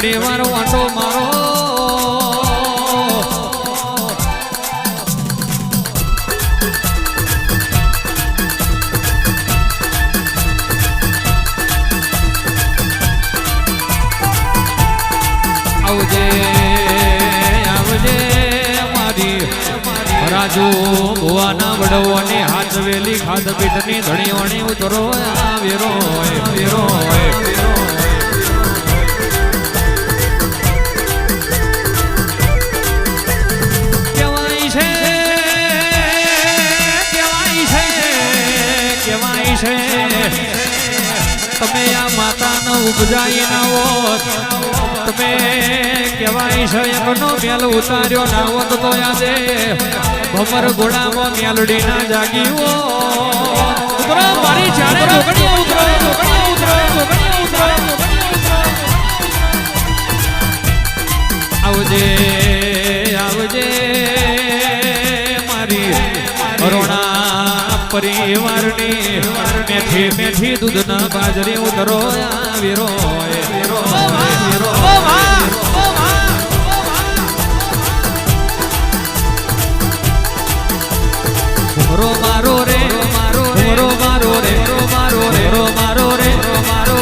ઘણી વાર વાંટો મારો આવજે આવજે મારી રાજુ ભુવાના વડવાની હાથ વેલી ખાધ પીઠની ધણીઓની ઉતરો વેરો વેરો કેવાય છે તમે આ માતાનો ઉપજાઈ ના હોત તમે કેવાય છે એકનો મેલ ઉતાર્યો ના હોત તો યાદે ભમર ઘોડામાં મેલડી ના જાગી હો ઉતરો મારી ચારે ઢોકણી ઉતરો આવજે આવજે મારી અરુણા પરિવારની મેઠી મેઠી દૂધના બાજરી ઉતરો વીરો ઘુમરો મારો રે ઘુમરો મારો રે મારો રે મારો રે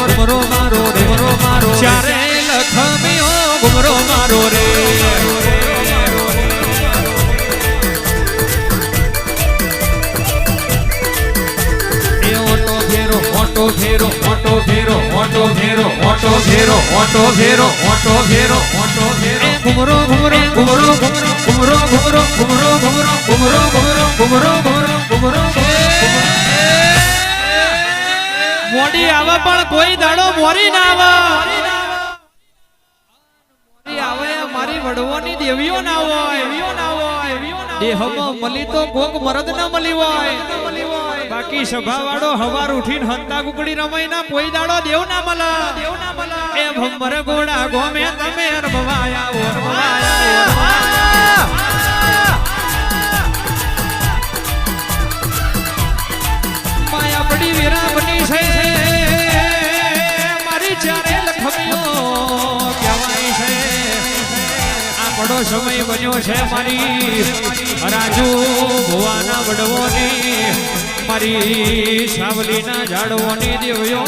ઘુમરો મારો રે મારો ચારે લખમીઓ ઘુમરો મારો રે ઓટો ફેરો ઓટો ફેરો ઓટો ફેરો ઓટો ફેરો ઓટો ફેરો ઓટો ફેરો ઓટો ફેરો ઘુમરો ઘુમરો ઘુમરો ઘુમરો ઘુમરો ઘુમરો ઘુમરો ઘુમરો ઘુમરો ઘુમરો ઘુમરો મોડી આવે પણ કોઈ દાડો મોરી ના આવે આવે મારી વડવાની દેવીઓ ના હોય દેહમાં મળી તો કોક મરદ ના મળી હોય બાકી સભા વાળો હવાર ઉઠીને હંતા કુકડી રમાઈ ના કોઈ દાડો દેવ ના મલા એ ભમર ગોડા ગોમે તમે માયા પડી વીરા બની છે મારી ચારે લખમીઓ કહેવાય છે આ બડો સમય બન્યો છે મારી રાજુ ભુવાના વડવોની મારી સાવલીના ઝાડવાની દેવ્યો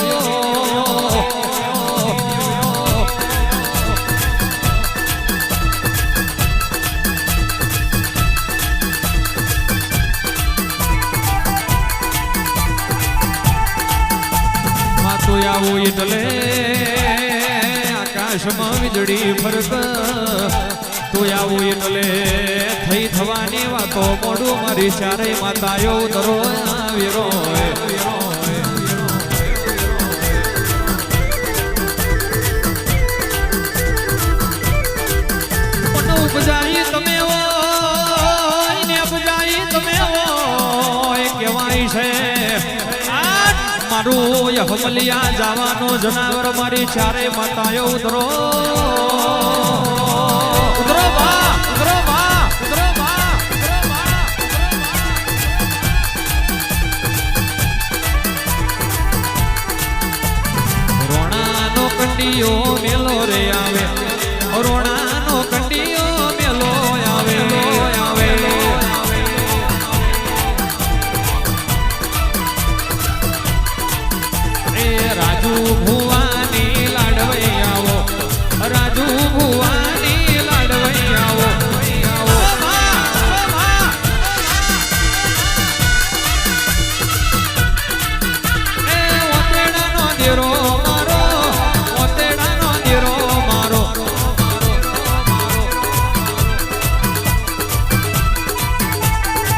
માતું આવું એટલે આકાશમાં વીજળી ફરક તું આવું એટલે થઈ થવાની વાતો મોડું મારી ચારેય માતાઓ ઉતરો વીરો ઉપજાઈ તમે ઉપજાઈ તમે કહેવાય છે મારું હમલિયા જવાનું જનાવર મારી ચારે માતાઓ ઉતરો ઉતરો બા ઉતરો બા ઉતરો બા રોણાનો કંડિયો મેલો રે આવે રોણાનો કંડિયો મેલો આવે આવે એ રાજુ ભુવાની લાડવઈ આવો રાજુ ભુવાની લાડવઈ આવો એ ઓતેડાનો દેરો મારો ઓતેડાનો દેરો મારો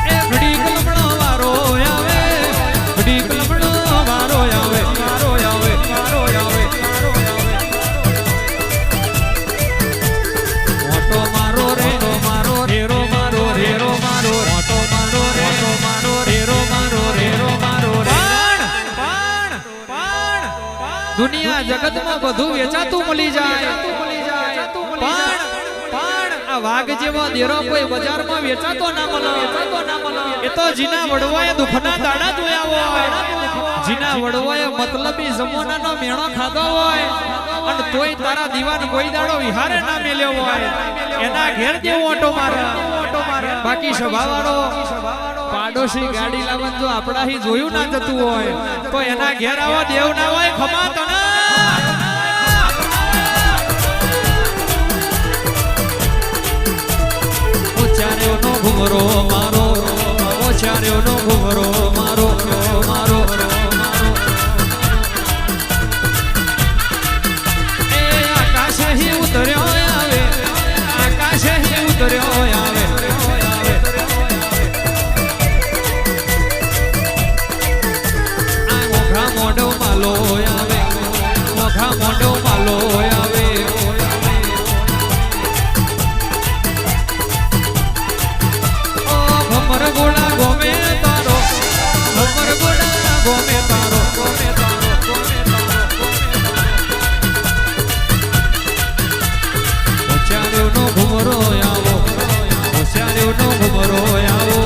એ ઘડી કલમણો વારો આવે ઘડી કલમણો વારો આવે મારો આવે મારો આવે ઓટો મારો રેરો મારો રેરો મારો રેરો મારો ઓટો મારો રેરો મારો રેરો મારો રેરો મારો દુનિયા જગતમાં બધું વેચાતું મળી જાય પણ આ વાઘ જેવો દેરો કોઈ બજારમાં વેચાતો ના મળે એ તો જીના વડવાએ દુખના દાડા જોયા હોય જીના વડવાએ મતલબી જમવાનાનો મેણો ખાધો હોય અને તોય તારા દીવાન કોઈ દાડો વિહારે ના મેલ્યો હોય એના ઘેર જેવો ઓટો મારે બાકી સ્વભાવવાળો પાડોશી ગાડી લાવન જો આપણા હી જોયું ના જતું હોય તો એના ઘેર આવો દેવ ના હોય ખમા તને ઓચાર્યો નો ઘુમરો મારો ઓચાર્યો નો ઘુમરો મારો મારો એ આકાશે હી ઉતર્યો આવે આકાશે હી ઉતર્યો આવે આ મોઘા મોઢો માલો આવે મોઘા મોઢો માલો આવે ભમર ગોળા ગોમે તારો ભમર ગોળા ગોમે તારો ગોમે તારો ગોમે તારો ઓચાર્યો નો ઘુમરો આવો ઓચાર્યો નો ઘુમરો આવો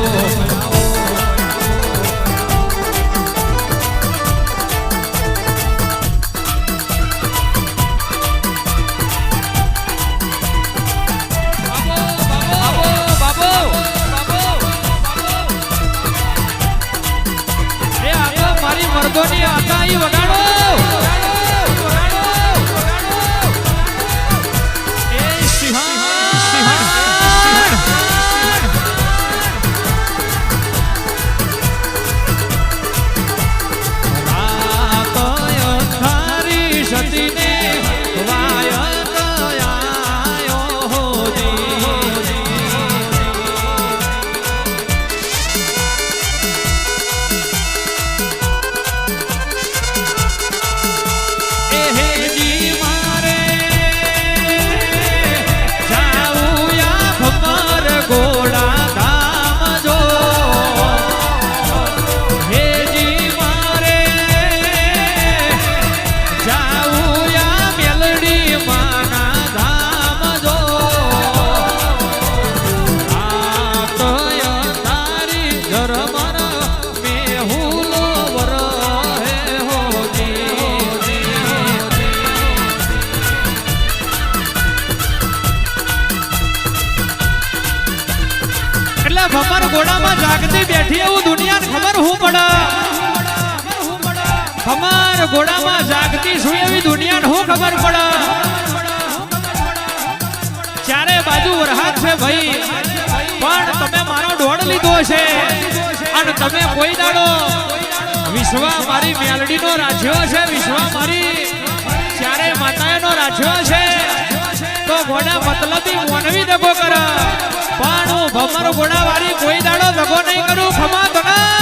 મર્દોની આકાઈ વગાડો એ સિંહણ સિંહણ રાત અંધારી સતીને વાયત આયો ભમર ગોડામાં જાગતી બેઠી એવું દુનિયાને ખબર હું પડે ભમર ગોડામાં જાગતી છું એવી દુનિયાને હું ખબર પડે ચારે બાજુ વરહાદ છે ભાઈ પણ તમે મારો દોડ લીધો છે અને તમે કોઈ દાડો વિશ્વા મારી મેલડીનો રાખ્યો છે વિશ્વા મારી ચારે માતાઓનો રાખ્યો છે તો ગોડા મતલબી મોનવી દગો કરે પણ હું ભમર ગોડા વાળી કોઈ દાડો દગો નહીં કરું ખમા તો ના